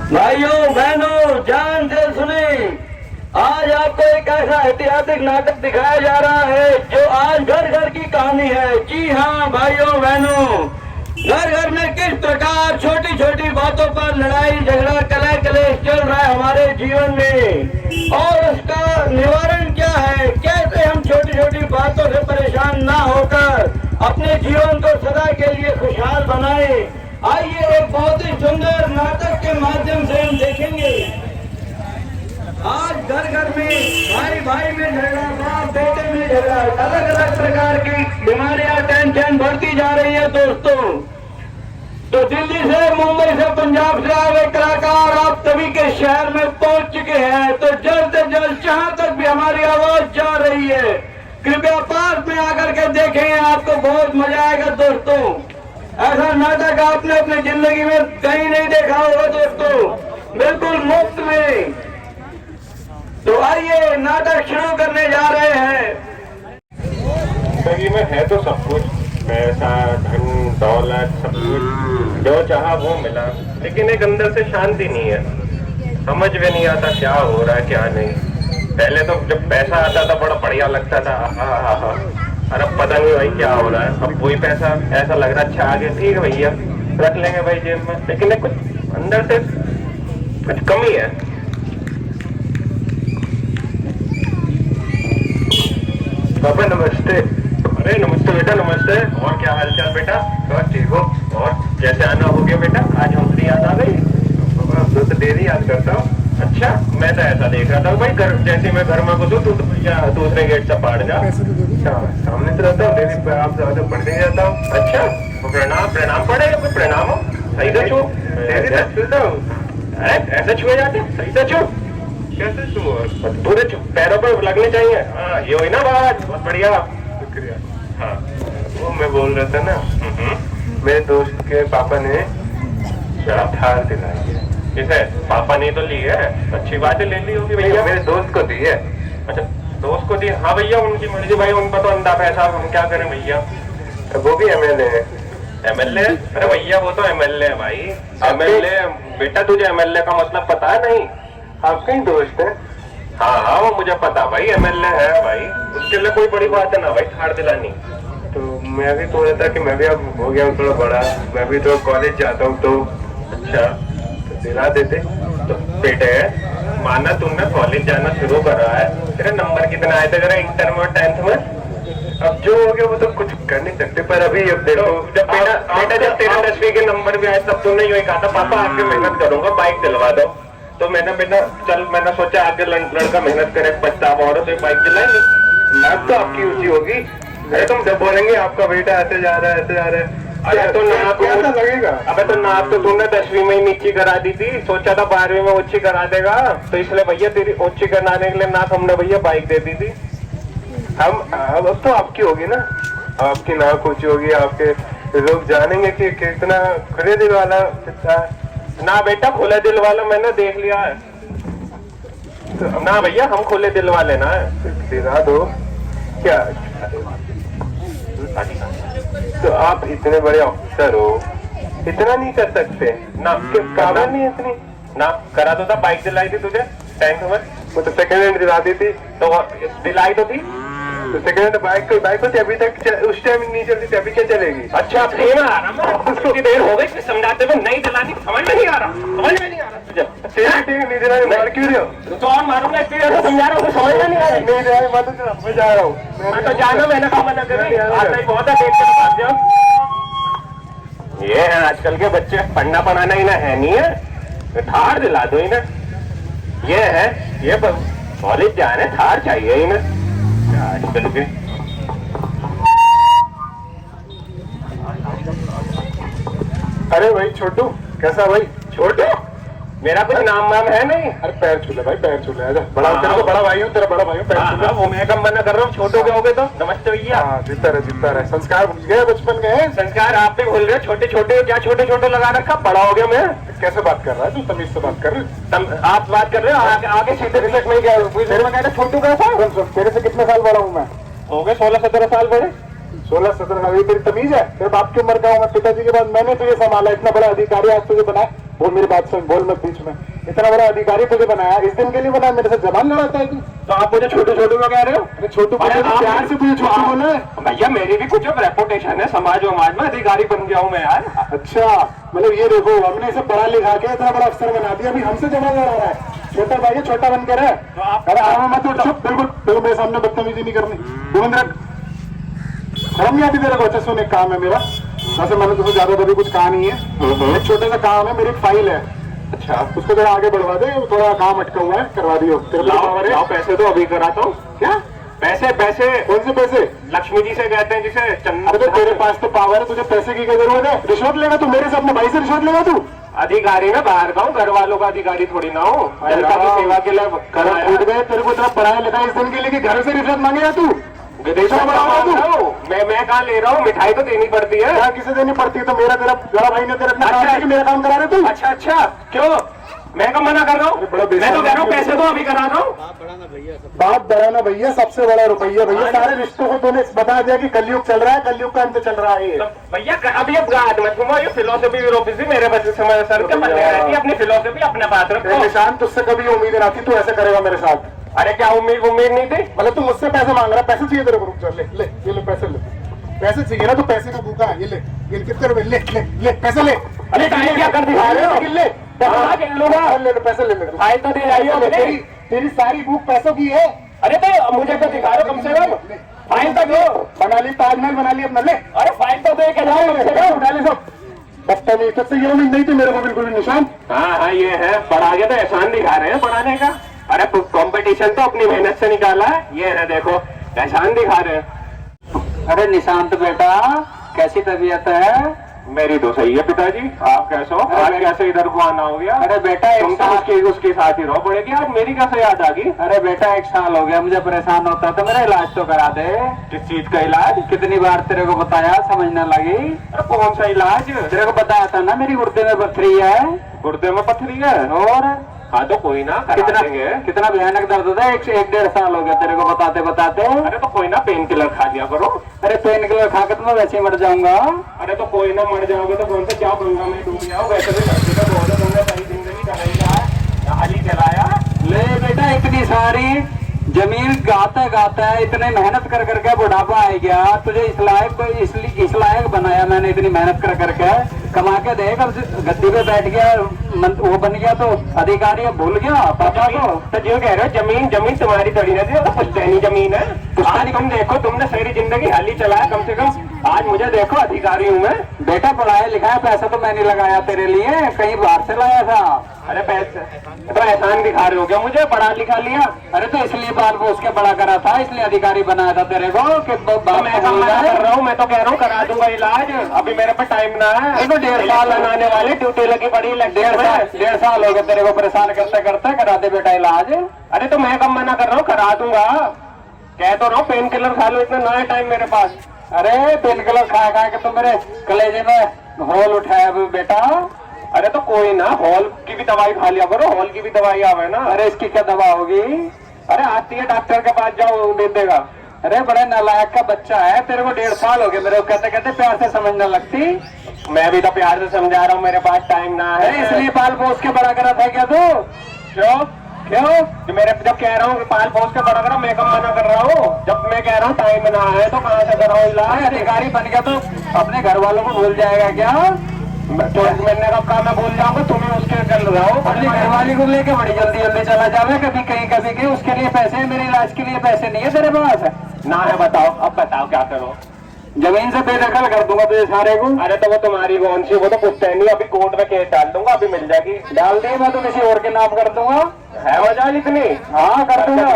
भाइयों बहनों, जान से सुने, आज आपको एक ऐसा ऐतिहासिक नाटक दिखाया जा रहा है जो आज घर घर की कहानी है। जी हाँ भाइयों बहनों, घर घर में किस प्रकार छोटी छोटी बातों पर लड़ाई झगड़ा कलह कलेश चल रहा है हमारे जीवन में, और उसका निवारण क्या है, कैसे हम छोटी छोटी बातों से परेशान ना होकर अपने जीवन को सदा के लिए खुशहाल बनाए। आइए एक बहुत ही सुंदर नाटक के माध्यम से हम देखेंगे। आज घर घर में भाई भाई में झगड़ा, बाप बेटे में झगड़ा, अलग अलग प्रकार की बीमारियां टेंशन बढ़ती जा रही है दोस्तों। तो दिल्ली से, मुंबई से, पंजाब से आए हुए कलाकार आप सभी के शहर में पहुंच चुके हैं। तो जल्द से जल्द जहां तक भी हमारी आवाज जा रही है, कृपया पास में आकर के देखें, आपको बहुत मजा आएगा दोस्तों। ऐसा नाटक आपने अपनी जिंदगी में कहीं नहीं देखा होगा दोस्तों, बिल्कुल मुफ्त में। तो आइए नाटक शुरू करने जा रहे हैं। जिंदगी में है तो सब कुछ, पैसा धन दौलत सब कुछ जो चाहा वो मिला, लेकिन एक अंदर से शांति नहीं है। समझ में नहीं आता क्या हो रहा है क्या नहीं। पहले तो जब पैसा आता था बड़ा बढ़िया लगता था, हा। अरे अब पता नहीं भाई क्या हो रहा है। अब वही पैसा ऐसा लग रहा है अच्छा आ गया, ठीक है भैया रख लेंगे भाई जेब में, लेकिन कुछ अंदर से कुछ कमी है। पापा नमस्ते। अरे नमस्ते बेटा, नमस्ते। और क्या हाल चाल बेटा? बस ठीक हो। और जैसे आना हो गया बेटा, आज हमसे याद आ गई? तो डेली याद करता हूँ। अच्छा, मैं तो ऐसा देख रहा था भाई, घर जैसे मैं घर में घुसूं तू तो भैया दूसरे गेट से पाड़ जा। अच्छा, सामने से रहता हूँ, डेली आप ज्यादा पढ़ने जाता हूँ। अच्छा, तो प्रणाम पड़ेगा, कोई प्रणाम हो सही से छू। छूता हूँ ऐसे छुए जाते, सही से छू। कैसे छू? पूरे पैरों पर लगने चाहिए। हाँ ये हुई ना बात, बहुत बढ़िया, शुक्रिया। हाँ वो मैं बोल रहा था ना, मेरे दोस्त के पापा ने थार दिलाई है। किसे? पापा ने तो ली है, अच्छी बात है, ले ली होगी भैया। मेरे दोस्त को दी है। अच्छा दोस्त को दी? हाँ भैया उनकी मर्जी भाई, उनका तो अंधा पैसा, हम क्या करें भैया। तो वो भी एमएलए है। एमएलए? अरे भैया वो तो एमएलए है भाई। एमएलए बेटा, तुझे एमएलए का मतलब पता है? नहीं, आपके ही दोस्त है। हाँ वो मुझे पता भाई, एमएलए है भाई, उसके लिए कोई बड़ी बात है ना भाई थार दिलानी। तो मैं भी बोल रहा था कि मैं भी अब हो गया हूँ थोड़ा बड़ा, मैं भी तो कॉलेज जाता हूँ, तो अच्छा तो दिला देते। तो बेटे माना तुमने कॉलेज जाना शुरू करा है, तेरे नंबर कितने आए थे जरा इंटर में और 10th में? अब जो हो गया वो तो कुछ कर नहीं सकते, पर अभी अब देखो जब बेटा जब तेरे 10वीं के नंबर भी आए तब तुमने यूँ कहा था पापा आगे मेहनत करूंगा, बाइक दिलवा दो। तो मैंने बेटा चल, मैंने सोचा आगे लड़का मेहनत करे, पछतावा और तो बाइक दिलाएंगे, नाक तो आपकी ऊंची होगी। अरे तुम जब बोलेंगे आपका बेटा ऐसे जा रहा है ऐसे जा रहा है, अरे तो नाक कैसा लगेगा? अबे तो नाक तो तुमने 10वीं में ही नीची करा दी थी, सोचा था 12वीं में ऊंची करा देगा, तो इसलिए भैया तेरी ऊंची कराने के लिए नाक हमने भैया बाइक दे दी थी। हम अब तो आपकी होगी ना, आपकी नाक ऊंची होगी, आपके लोग जानेंगे कि कितना खुले दिल वाला ना बेटा, खुले दिल वाला मैंने देख लिया है ना भैया, हम खुले दिल वाले ना दिला दो क्या। तो आप इतने बड़े ऑफिसर हो, इतना नहीं कर सकते ना? काबिल नहीं इतनी ना? करा तो था, बाइक दिलाई थी तुझे 10th में, वो तो सेकंड हैंड दिला दी थी, तो दिलाई तो थी, तो सेकंड हैंड बाइक होती अभी तक, उस टाइम नहीं चलती थी, अभी क्या चलेगी? अच्छा कितनी देर हो गई समझाते हुए, नहीं दिलानी, समझ में नहीं आ रहा, समझ में नहीं आ रहा तुझे? नहीं दिलानी, मार क्यों रहे हो? तो और मारूंगा, समझा रहा हूँ, समझ में नहीं आ रहा। नहीं दिलानी मैं जा रहा हूँ, मैं तो जाना, मैंने कहा मना करी, आता ही बहुत है, देख के बात जाओ। ये है आजकल के बच्चे, पढ़ना पढ़ाना ही ना है नहीं है, थार दिला दो ही ना। ये है ये कॉलेज जाने थार चाहिए ही ना आजकल के। अरे भाई छोटू, कैसा भाई? छोटू मेरा कुछ नाम वाम है नहीं। अरे पैर छू ले भाई, पैर छू ले, आजा। बड़ा तेरा तो बड़ा भाई हूँ, तेरा बड़ा भाई हूँ, पैर छू ले। वो मैं कम मना कर रहा हूँ, छोटो के हो गए तो। नमस्ते भैया। जीता रहे संस्कार भूल गए, बचपन गए संस्कार आप भी भूल रहे। छोटे छोटे क्या छोटे छोटे लगा रखा, बड़ा हो गया मैं। कैसे बात कर रहा है तू? तमीज से बात कर रहे, आप बात कर रहे हो आगे सीधे रिजल्ट नहीं गया। छोटू कैसा? तेरे से कितने साल बड़ा हूँ मैं? हो गए 16-17 साल बड़े। 16-17 साल, तेरी तमीज है? तेरे बाप की उम्र का हूँ मैं, पिताजी के बाद मैंने तुझे संभाला, इतना बड़ा अधिकारी आज तुझे बनाया। बोल मेरी बात सुन, बोल मत बीच में। इतना बड़ा अधिकारी तुझे बनाया, इस दिन के लिए बनाया, मेरे से जबान लड़ाता है तू। तो आप मुझे छोटू छोटू में कह रहे हो? अरे छोटू अरे आप प्यार से तुझे छोटू बोला है। भैया मेरी भी कुछ रेपुटेशन है समाज में, अधिकारी बन गया हूँ मैं यार। अच्छा, मतलब ये देखो, हमने इसे पढ़ा लिखा के इतना बड़ा अफसर बना दिया, अभी हमसे जबान लड़ा रहा है। छोटा भाई है, छोटा बन कर है। अरे आराम मत उठ, चुप, बिल्कुल बिल्कुल मेरे सामने बदतमीजी नहीं करनी। गोविंद शर्म नहीं आती तेरे को? अच्छा सुन, एक काम है मेरा, वैसे मैंने तुझे ज्यादा कभी कुछ कहा नहीं है, एक छोटे सा काम है, मेरी एक फाइल है। अच्छा, उसको जरा आगे बढ़वा दे, थोड़ा काम अटका हुआ है, करवा दियो। तेरे पास पावर है? लाओ पैसे तो अभी कराता हूँ। क्या पैसे? पैसे कौन से पैसे? लक्ष्मी जी से कहते हैं जिसे अरे तो तेरे पास तो पावर है, तुझे पैसे की क्या जरूरत है? रिश्वत लेगा तू मेरे से? अपने भाई से रिश्वत लेगा तू? अधिकारी ना बाहर का हूँ, घर वालों का अधिकारी थोड़ी ना हो, जनता की सेवा के लिए घर उठ गए तेरे को, इतना पढ़ाया लिखा इस दिन के लिए कि घर से रिश्वत मांगेगा तू? विदेशों में मैं कहाँ ले रहा हूँ, मिठाई तो देनी पड़ती है। क्या किसे देनी पड़ती है? तो मेरा तेरा बड़ा भाई ने तेरा इतना कहा है कि मेरा काम करा रहे तू? अच्छा अच्छा, क्यों? मैं कब मना कर रहा हूँ? मैं तो कह रहा हूँ पैसे तो अभी करा रहा हूँ। बात बढ़ाना भैया, सबसे बड़ा रुपया भैया। सारे रिश्तों को तूने बता दिया कि कलयुग चल रहा है, कलयुग का अंत चल रहा है। तो भैया अभी अब गाद मत घुमाओ, ये फिलोसफी यूरोपी मेरे बच्चे समय सर के पल्ले रहती है, अपनी फिलोसफी अपने पास रखो। निशान, तुझसे कभी उम्मीद नहीं आती तू ऐसा करेगा मेरे साथ। अरे क्या उम्मीद नहीं थी? मतलब तू मुझसे पैसे मांग रहा है? पैसे चाहिए तेरे को? रुक जा, ले ले ये ले पैसे, ले पैसे चाहिए ना, तो पैसे का भूखा है। ये ले, ये कितने रुपए? ले ले ले पैसे ले। अरे क्या कर दिखा रहे हो? ले ले पैसे ले ले। फाइल तो दे जाइए। तेरी सारी भूख पैसों की है। अरे तो मुझे तो दिखा रहे हो कम से कम, फाइल तो दो। बना ली ताजमहल, बना ली अपना। ले अरे फाइल तो दे के जाओ कम से कम। उठा ले सब। बदतमीज, तुझसे ये उम्मीद नहीं थी मेरे को बिल्कुल भी निशान। हाँ ये है, पढ़ा के तो एहसान दिखा रहे हैं पढ़ाने का। अरे कंपटीशन तो अपनी मेहनत से निकाला है, ये है देखो एहसान दिखा रहे हैं। अरे निशांत बेटा, कैसी तबीयत है? मेरी तो सही है पिताजी, आप कैसे हो? आज कैसे इधर को आना हो गया? अरे बेटा तुम तो उसके साथ ही रहो पड़ेगी, आज मेरी कैसे याद आ गई? अरे बेटा 1 साल हो गया मुझे परेशान होता, तो मेरा इलाज तो करा दे। किस चीज का इलाज? कितनी बार तेरे को बताया, समझ न लगी? अरे कौन सा इलाज? तेरे को बताया था ना मेरी गुर्दे में पथरी है। गुर्दे में पथरी है? और हाँ तो कोई ना, कितना भयानक दर्द होता है। 1-1.5 साल हो गया तेरे को बताते बताते। अरे तो कोई ना, पेन किलर खा लिया करो। अरे पेन किलर खा के तो मैं वैसे ही मर जाऊंगा। अरे तो कोई ना, मर जाओगे तो कौन से क्या गंगा में डूब जाओ, वैसे भी धरती का बहुत है, तुमने सही जिंदगी चलाई हाल ही चलाया। ले बेटा, इतनी सारी जमीन गाता गाता है, इतने मेहनत कर करके बुढ़ापा आ गया, तुझे इस लायक बनाया मैंने, इतनी मेहनत कर करके कमा के देख, अब गद्दी पे बैठ गया, वो बन गया तो अधिकारी, अब भूल गया पापा को। तो जो कह रहे हो जमीन तुम्हारी थोड़ी ना थी, तो पुश्तैनी जमीन है। आज तुम देखो, तुमने सारी जिंदगी हाल ही चलाया, कम से कम आज मुझे देखो, अधिकारी हूँ मैं। बेटा पढ़ाया लिखाया, पैसा तो मैंने लगाया तेरे लिए, कहीं बाहर से लाया था। अरे पैसे तो एहसान दिखा रहे हो क्या मुझे? पढ़ा लिखा लिया? अरे तो इसलिए बाल पोस के बड़ा करा था, इसलिए अधिकारी बनाया था तेरे को कि मैं ऐसा कर रहा हूँ, मैं तो कह रहा हूँ करा दूंगा इलाज, अभी मेरे पे टाइम ना है। तो 1.5 साल लगाने वाले ड्यूटी लगी पड़ी, 1.5 साल हो गए तेरे को परेशान करते करते, करा दे बेटा इलाज। अरे तो मैं कब मना कर रहा हूँ, करा दूंगा, कह तो रहा हूँ पेन किलर खा लो, इतना ना टाइम मेरे पास। अरे पेन किलर खा खा के तो मेरे कलेजे में होल उठाया बेटा। अरे तो कोई ना, हॉल की भी दवाई खा लिया करो, हॉल की भी दवाई आवे ना। अरे इसकी क्या दवा होगी? अरे आती है, डॉक्टर के पास जाओ, दे देगा। अरे बड़े नालायक का बच्चा है, तेरे को 1.5 साल हो गए मेरे को कहते कहते प्यार से समझने लगती। मैं भी तो प्यार से समझा रहा हूँ, मेरे पास टाइम ना है। इसलिए पाल पोस के बड़ा करा था क्या तू? क्यों क्यों? मेरे जब कह रहा हूँ पाल पोस के बड़ा करा, मैं कब मना कर रहा हूँ? जब मैं कह रहा हूँ टाइम ना है तो कहाँ से कर रहा हूँ इलाज? अधिकारी बन गया तो अपने घर वालों को भूल जाएगा क्या? तो मैंने कब कहा मैं भूल जाऊंगा, तुम्हें उसके कर रहा हूँ। अपनी घरवाली को लेके बड़ी जल्दी जल्दी चला जावे, कभी कहीं कभी कहीं, उसके लिए पैसे है, मेरे इलाज के लिए पैसे नहीं है तेरे पास? ना है, बताओ, अब बताओ क्या करो? जमीन से बेदखल कर दूंगा तुझे सारे को। अरे तो वो तुम्हारी कौन सी, वो तो पुश्तैनी, अभी कोर्ट में केस डाल दूंगा, अभी मिल जाएगी। डाल दी, मैं तो किसी और के नाम कर दूंगा। है वजह इतनी? हाँ कर दूंगा।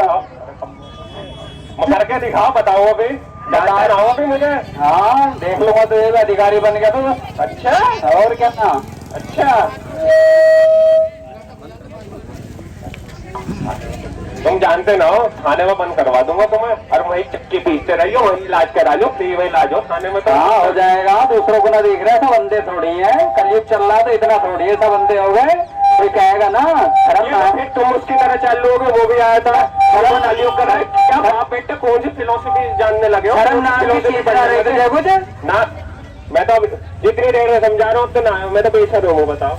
करके दिखाओ, बताओ अभी, बताओ अभी मुझे। हाँ देख लूंगा, तो ये अधिकारी बन गया तो। अच्छा, और क्या ना? अच्छा तुम जानते ना हो, थाने में बंद करवा दूंगा तुम्हें, और वही चक्की पीसते रहियो, वही इलाज करा लो, फ्री में इलाज हो थाने में। तो हाँ हो जाएगा, दूसरों को ना देख रहे, सब बंदे थोड़ी है, कलयुग चल रहा है तो इतना थोड़ी है, सब बंदे हो गए, कोई कहेगा ना। फिर तुम उसकी तरह चल लोगे, वो भी आया था कलयुग कर रहा है। क्या बाप बेटे कौन सी फिलोसफी जानने लगे हो? ना मैं तो जितनी देर में समझा रहा हूँ उतना, मैं तो बेसर हूँ, बताओ।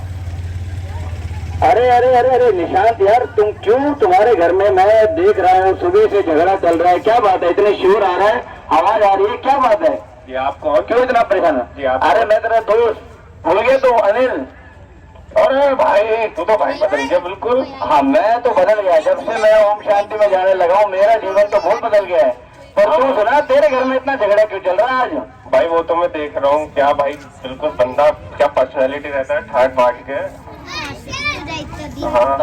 अरे अरे अरे अरे निशांत यार, तुम क्यों, तुम्हारे घर में मैं देख रहा हूँ सुबह से झगड़ा चल रहा है, क्या बात है? इतने शोर आ रहा है, आवाज आ रही है, क्या बात है? जी आप कौन? क्यों इतना परेशान है? जी आप? अरे मैं तेरा दोस्त भूल गए तो अनिल। अरे भाई तू तो भाई बदल गया बिल्कुल। हाँ मैं तो बदल गया, जब से मैं ओम शांति में जाने लगा हूँ मेरा जीवन तो बहुत बदल गया है। पर तू सुना, तेरे घर में इतना झगड़ा क्यों चल रहा है आज? भाई वो तो मैं देख रहा हूँ, क्या भाई बिल्कुल बंदा क्या पर्सनैलिटी रहता है, ठाट बाट के। हाँ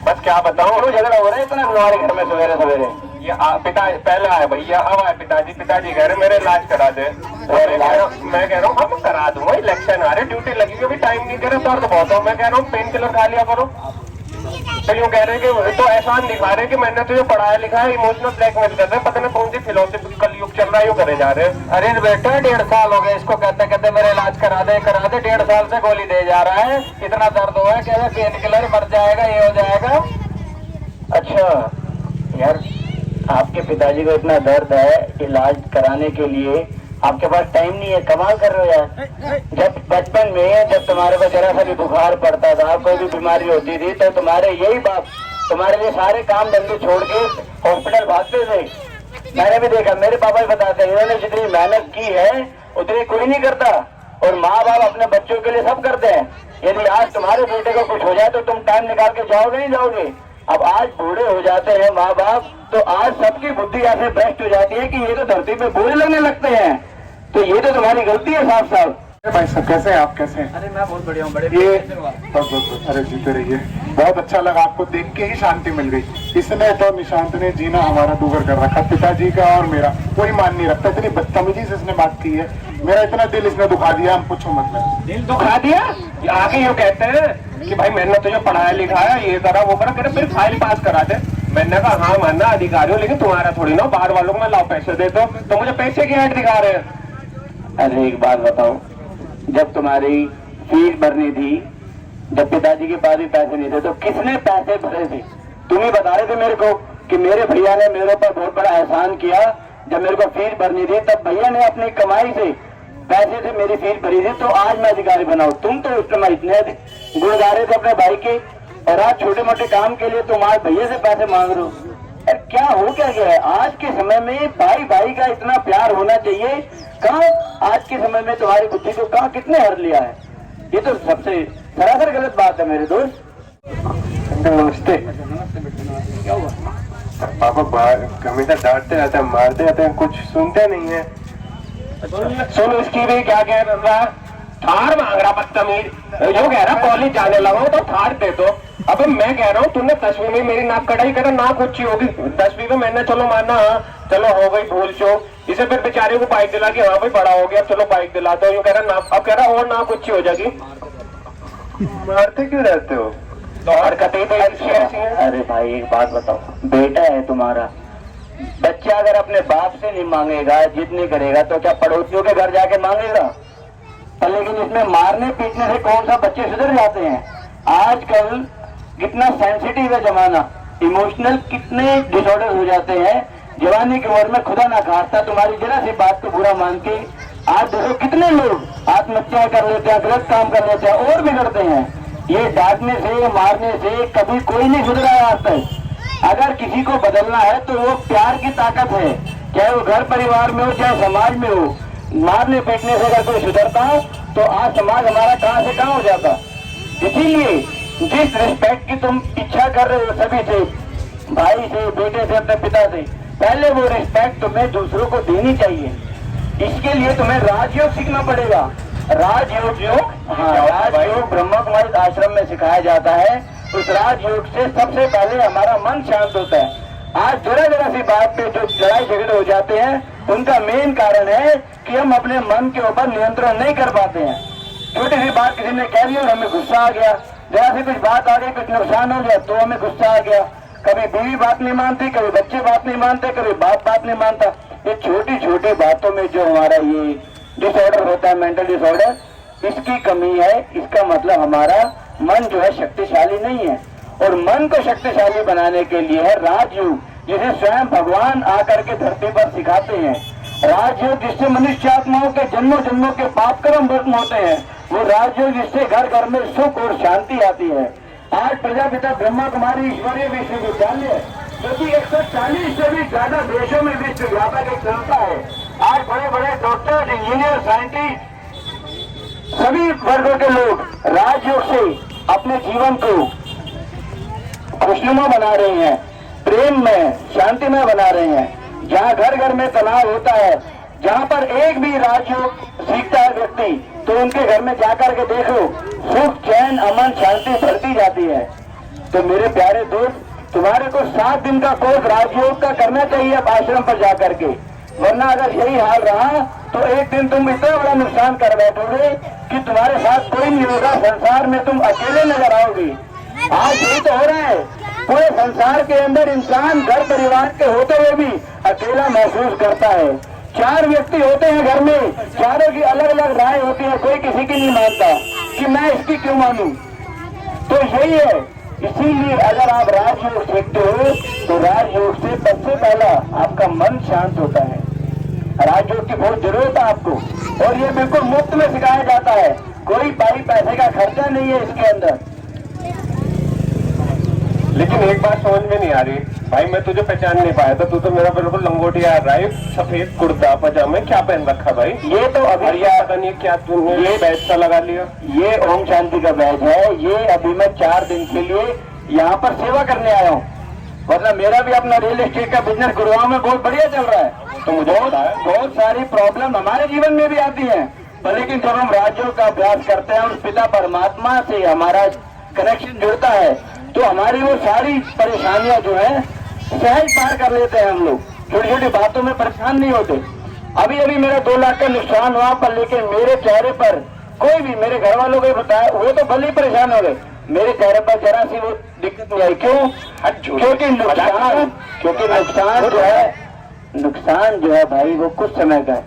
बस क्या बताऊँ, क्यों झगड़ा हो रहा है इतना तुम्हारे घर में सवेरे सवेरे? ये पिता पहले आए भैया, अब आए पिताजी कह रहे मेरे इलाज करा दे। मैं कह रहा हूँ हम करा दूंगा, इलेक्शन आ रहे, ड्यूटी लगी हुई, अभी टाइम नहीं करे, दर्द बहुत हो। मैं कह रहा हूँ पेन किलर खा लिया करो। तो यूँ कह रहे कि तो एहसान दिखा रहे कि मैंने तुझे पढ़ाया लिखा है, इमोशनल ब्लैकमेल कर रहे हैं, पता नहीं कौन सी फिलोसफी कलयुग चल रहा है, यूँ करे जा रहे हैं। अरे बेटा 1.5 साल हो गए इसको कहते कहते मेरे इलाज करा दे 1.5 साल से गोली दे जा रहा है, इतना दर्द हुआ है, क्या पेन किलर मर जाएगा, ये हो जाएगा। अच्छा यार, आपके पिताजी को इतना दर्द है, इलाज कराने के लिए आपके पास टाइम नहीं है, कमाल कर रहे हो यार। जब बचपन में जब तुम्हारे को जरा सा भी बुखार पड़ता था, कोई भी बीमारी होती थी, तो तुम्हारे यही बाप तुम्हारे लिए सारे काम धंधे छोड़ के हॉस्पिटल भागते थे। मैंने भी देखा, मेरे पापा भी बताते हैं, इन्होंने जितनी मेहनत की है उतनी कोई नहीं करता, और माँ बाप अपने बच्चों के लिए सब करते हैं। यदि आज तुम्हारे बेटे को कुछ हो जाए तो तुम टाइम निकाल के जाओगे नहीं जाओगे? अब आज बूढ़े हो जाते हैं माँ बाप, तो आज सबकी बुद्धि ऐसे भ्रष्ट हो जाती है कि ये तो धरती पे बोझ लगने लगते हैं। तो ये तो तुम्हारी गलती है साफ साफ। भाई साहब कैसे हैं आप, कैसे हैं? अरे मैं बहुत बढ़िया हूँ, बड़े ये बस अरे जीते रहिए। बहुत अच्छा लगा, आपको देख के ही शांति मिल गई। इसने तो निशांत ने जीना हमारा दूभर कर रखा, पिताजी का और मेरा कोई मान नहीं रखता। इतनी बदतमीजी से इसने बात की है, मेरा इतना दिल इसने दुखा दिया, हम पूछो मतलब। दिल दुखा दिया? आगे यूँ कहते हैं कि भाई मैंने तुझे पढ़ाया लिखाया, ये करा वो करा, फिर फाइल पास करा दे। मैंने कहा हाँ मानना अधिकारी हो, लेकिन तुम्हारा थोड़ी ना, बाहर वालों को मैं लाओ पैसे देता हूँ, तो मुझे पैसे की ऐड दिखा रहे हैं। अरे एक बात बताओ, जब तुम्हारी फीस भरनी थी, जब पिताजी के पास भी पैसे नहीं थे, तो किसने पैसे भरे थे? तुम ही बता रहे थे मेरे को कि मेरे भैया ने मेरे ऊपर बहुत बड़ा एहसान किया। जब मेरे को फीस भरनी थी तब भैया ने अपनी कमाई से पैसे से मेरी फीस भरी थी, तो आज मैं अधिकारी बनाऊं। तुम तो उस समय इतने गुण गा रहे थे अपने भाई के, और आज छोटे मोटे काम के लिए तुम आज भैया से पैसे मांग रहे हो। क्या हो क्या गया है? आज के समय में भाई भाई का इतना प्यार होना चाहिए, कहाँ आज के समय में तुम्हारी बुद्धि को कहाँ कितने हर लिया है? ये तो सबसे सरासर गलत बात है मेरे दोस्त। नमस्ते। क्या हुआ? पापा हमेशा डांटते रहते हैं, मारते रहते हैं, कुछ सुनते नहीं है। सुन उसकी भी क्या कह रहा, थार मांग रहा बदतमीज, जो कह रहा कॉलेज जाने लगा तो थार दे दो। अब मैं कह रहा हूँ तुमने 10वीं में मेरी नाक कटाई करा, नाक ऊंची होगी। 10वीं में मैंने चलो माना, चलो हो गई भूल चूक, इसे फिर बेचारे को बाइक दिला के हाँ भाई बड़ा हो गया चलो बाइक दिला दो, यूँ कह रहा नाक, अब कह रहा और नाक ऊंची हो जाएगी। मारते क्यों रहते हो? तो हरकतें तो ऐसी हैं। अरे भाई एक बात बताओ, बेटा है तुम्हारा, बच्चा अगर अपने बाप से नहीं मांगेगा, जिद नहीं करेगा, तो क्या पड़ोसियों के घर जाके मांगेगा? पर लेकिन इसमें मारने पीटने से कौन सा बच्चे सुधर जाते हैं? आजकल कितना सेंसिटिव है जमाना, इमोशनल कितने डिसऑर्डर हो जाते हैं। जवानी की उम्र में खुदा ना खास्ता तुम्हारी जरा सी बात को बुरा मान के आज देखो कितने लोग आत्महत्या कर लेते हैं, गलत काम कर लेते हैं और बिगड़ते हैं। ये डांटने से मारने से कभी कोई नहीं सुधरा है आज तक। अगर किसी को बदलना है तो वो प्यार की ताकत है, चाहे वो घर परिवार में हो चाहे समाज में हो। मारने पीटने से अगर कोई सुधरता है तो आज समाज हमारा कहाँ से कहाँ हो जाता। इसीलिए जिस रिस्पेक्ट की तुम इच्छा कर रहे हो सभी से, भाई से, बेटे से, अपने पिता से, पहले वो रिस्पेक्ट तुम्हें दूसरों को देनी चाहिए। इसके लिए तुम्हें राजयोग सीखना पड़ेगा। राजयोग, हाँ राजयोग ब्रह्मा कुमारी आश्रम में सिखाया जाता है। उस राजयोग से सबसे पहले हमारा मन शांत होता है। आज जरा जरा सी बात पे जो लड़ाई झगड़े हो जाते हैं, उनका मेन कारण है कि हम अपने मन के ऊपर नियंत्रण नहीं कर पाते हैं। छोटी सी बात किसी ने कह दी और हमें गुस्सा आ गया, जरा सी कुछ बात आ गई, कुछ नुकसान हो गया तो हमें गुस्सा आ गया। कभी बीवी बात नहीं मानती, कभी बच्चे बात नहीं मानते, कभी बात नहीं मानता। ये छोटी छोटी बातों में जो हमारा ये डिसऑर्डर होता है, मेंटल डिसऑर्डर, इसकी कमी है। इसका मतलब हमारा मन जो है शक्तिशाली नहीं है। और मन को शक्तिशाली बनाने के लिए है राजयोग, जिसे स्वयं भगवान आकर के धरती पर सिखाते हैं। राजयोग जिससे मनुष्य आत्माओं के जन्मों जन्मों के पाप कर्म भस्म होते हैं। वो राजयोग जिससे घर घर में सुख और शांति आती है। आज प्रजापिता ब्रह्मा कुमारी ईश्वरीय विश्वविद्यालय जो कि 140 से भी ज्यादा देशों में विश्व व्यापक एक संस्था है। आज बड़े बड़े डॉक्टर, इंजीनियर, साइंटिस्ट, सभी वर्गों के लोग राजयोग से अपने जीवन को खुशनुमा बना रहे हैं, प्रेम में, शांति में बना रहे हैं। जहाँ घर घर में तनाव होता है, जहाँ पर एक भी राजयोग सीखता है व्यक्ति, तो उनके घर में जाकर के देखो, सुख, चैन, अमन, शांति बढ़ती जाती है। तो मेरे प्यारे दोस्त, तुम्हारे को 7 दिन का कोर्स राजयोग का करना चाहिए अब आश्रम पर जाकर के, वरना अगर यही हाल रहा तो एक दिन तुम इतना बड़ा नुकसान कर बैठोगे कि तुम्हारे साथ कोई नहीं होगा, संसार में तुम अकेले नजर आओगे। आज यही तो हो रहा है, पूरे संसार के अंदर इंसान घर परिवार के होते हुए भी अकेला महसूस करता है। 4 व्यक्ति होते हैं घर में, चारों की अलग अलग राय होती है, कोई किसी की नहीं मानता कि मैं इसकी क्यों मानूं। तो यही है, इसीलिए अगर आप राजयोग सीखते हो तो राजयोग से सबसे पहला आपका मन शांत होता है। राजयोग की बहुत जरूरत है आपको, और ये बिल्कुल मुफ्त में सिखाया जाता है, कोई पैसे का खर्चा नहीं है इसके अंदर। लेकिन एक बात समझ में नहीं आ रही भाई, मैं तुझे पहचान नहीं पाया था, तू तो मेरा बिल्कुल लंगोटिया राइट, सफेद कुर्ता पजामे, क्या पहन रखा भाई? ये तो अभी पता नहीं क्या तुमने ये बैच सा लगा लिया। ये ओम शांति का बैच है। ये अभी मैं 4 दिन के लिए यहाँ पर सेवा करने आया हूँ, वरना मेरा भी अपना रियल एस्टेट का बिजनेस गुरुवार में बहुत बढ़िया चल रहा है। तो मुझे बहुत सारी प्रॉब्लम हमारे जीवन में भी आती है, लेकिन जब हम राजयोग का अभ्यास करते हैं और पिता परमात्मा से हमारा कनेक्शन जुड़ता है, तो हमारी वो सारी परेशानियां जो है सहज पार कर लेते हैं हम लोग। छोटी छोटी बातों में परेशान नहीं होते। अभी अभी मेरा 2 लाख का नुकसान हुआ, पर लेकिन मेरे चेहरे पर कोई भी, मेरे घर वालों को बताया, वो तो भले ही परेशान हो गए, मेरे चेहरे पर जरा सी वो दिक्कत नहीं आई। क्यों? क्योंकि नुकसान जो है भाई वो कुछ समय का है,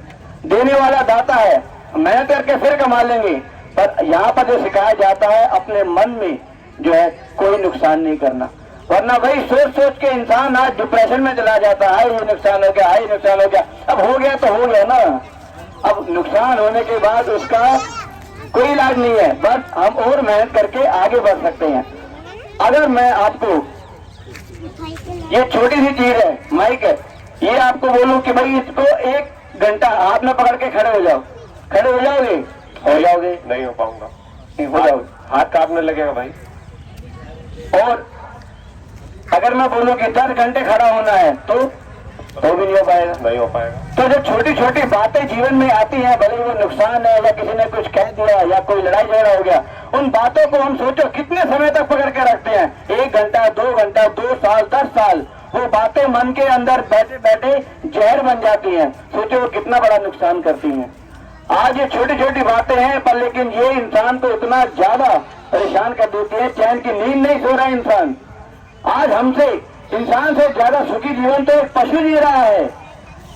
देने वाला दाता है, मेहनत करके फिर कमा लेंगे। पर यहाँ पर जो सिखाया जाता है, अपने मन में जो है कोई नुकसान नहीं करना, वरना भाई सोच सोच के इंसान आज डिप्रेशन में चला जाता है। ये नुकसान हो गया, ये नुकसान हो गया, अब हो गया तो हो गया ना। अब नुकसान होने के बाद उसका कोई इलाज नहीं है, बस हम और मेहनत करके आगे बढ़ सकते हैं। अगर मैं आपको ये छोटी सी चीज है, माइक है, ये आपको बोलूं कि भाई इसको 1 घंटा हाथ में पकड़ के खड़े हो जाओ, खड़े हो जाओगे? हो जाओगे? नहीं हो पाऊंगा। हो जाओगे, हाथ कांपने लगेगा भाई। और अगर मैं बोलूं कि 10 घंटे खड़ा होना है तो भी नहीं हो पाएगा। नहीं हो पाएगा। तो जो छोटी छोटी बातें जीवन में आती हैं, भले वो नुकसान है या किसी ने कुछ कह दिया या कोई लड़ाई झगड़ा हो गया, उन बातों को हम सोचो कितने समय तक पकड़ के रखते हैं, 1 घंटा, 2 घंटा, 2 साल, 10 साल, वो बातें मन के अंदर बैठे बैठे जहर बन जाती हैं। सोचो वो कितना बड़ा नुकसान करती हैं। आज ये छोटी छोटी बातें हैं, पर लेकिन ये इंसान को इतना ज्यादा परेशान कर देती है, चैन की नींद नहीं सो रहा है इंसान। आज हमसे, इंसान से ज्यादा सुखी जीवन तो एक पशु जी रहा है,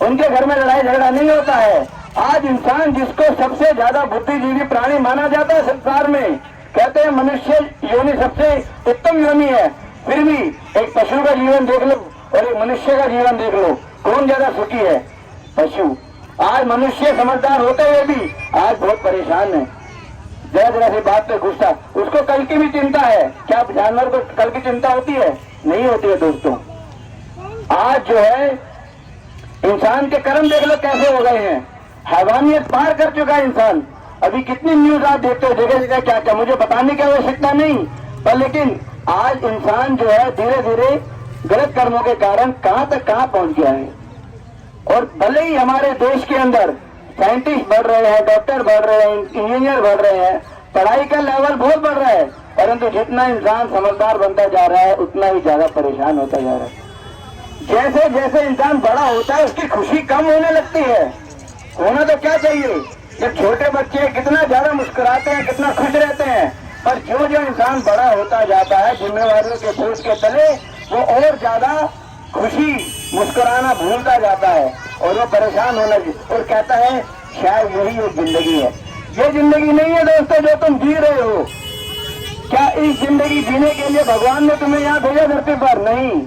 उनके घर में लड़ाई झगड़ा नहीं होता है। आज इंसान जिसको सबसे ज्यादा बुद्धिजीवी प्राणी माना जाता है संसार में, कहते हैं मनुष्य योनि सबसे उत्तम योनि है, फिर भी एक पशु का जीवन देख लो और एक मनुष्य का जीवन देख लो, कौन ज्यादा सुखी है? पशु। आज मनुष्य समझदार होते हुए भी आज बहुत परेशान है, जरा जरा सी बात पे गुस्सा, उसको कल की भी चिंता है। क्या जानवर को कल की चिंता होती है? नहीं होती है दोस्तों। आज जो है इंसान के कर्म देख लो कैसे हो गए हैं, हैवानियत पार कर चुका है इंसान। अभी कितनी न्यूज आप देखते हो जगह जगह, क्या क्या मुझे बताने की आवश्यकता नहीं, पर लेकिन आज इंसान जो है धीरे धीरे गलत कर्मों के कारण कहां तक कहां पहुंच गया है। और भले ही हमारे देश के अंदर साइंटिस्ट बढ़ रहे हैं, डॉक्टर बढ़ रहे हैं, इंजीनियर बढ़ रहे हैं, पढ़ाई का लेवल बहुत बढ़ रहा है, परंतु जितना इंसान समझदार बनता जा रहा है उतना ही ज्यादा परेशान होता जा रहा है। जैसे जैसे इंसान बड़ा होता है उसकी खुशी कम होने लगती है। होना तो क्या चाहिए, जब छोटे बच्चे कितना ज्यादा मुस्कुराते हैं, कितना खुश रहते हैं, पर जो जो इंसान बड़ा होता जाता है जिम्मेवारियों के बोझ के तले वो और ज्यादा खुशी मुस्कुराना भूलता जाता है और वो परेशान होना और कहता है शायद यही एक जिंदगी है। ये जिंदगी नहीं है दोस्तों जो तुम जी रहे हो। क्या इस जिंदगी जीने के लिए भगवान ने तुम्हें यहाँ भेजा धरती पर? नहीं।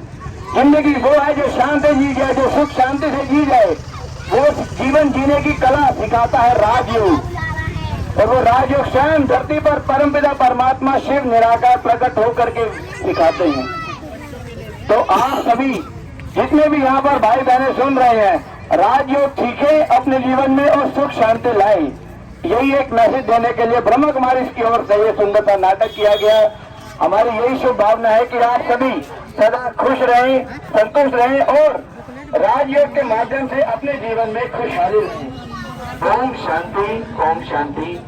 जिंदगी वो है जो शांत जी जाए, जो सुख शांति से जी जाए, वो जीवन जीने की कला सिखाता है राजयोग। और वो राजयोग स्वयं धरती पर परमपिता परमात्मा शिव निराकार प्रकट होकर के सिखाते हैं। तो आप सभी जितने भी यहाँ पर भाई बहनें सुन रहे हैं, राजयोग सीखे अपने जीवन में और सुख शांति लाए, यही एक मैसेज देने के लिए ब्रह्म कुमारी की ओर से ये सुंदर सा नाटक किया गया। हमारी यही शुभ भावना है कि आप सभी सदा खुश रहें, संतुष्ट रहें और राजयोग के माध्यम से अपने जीवन में खुशहाली रहें। ओम शांति, ओम शांति।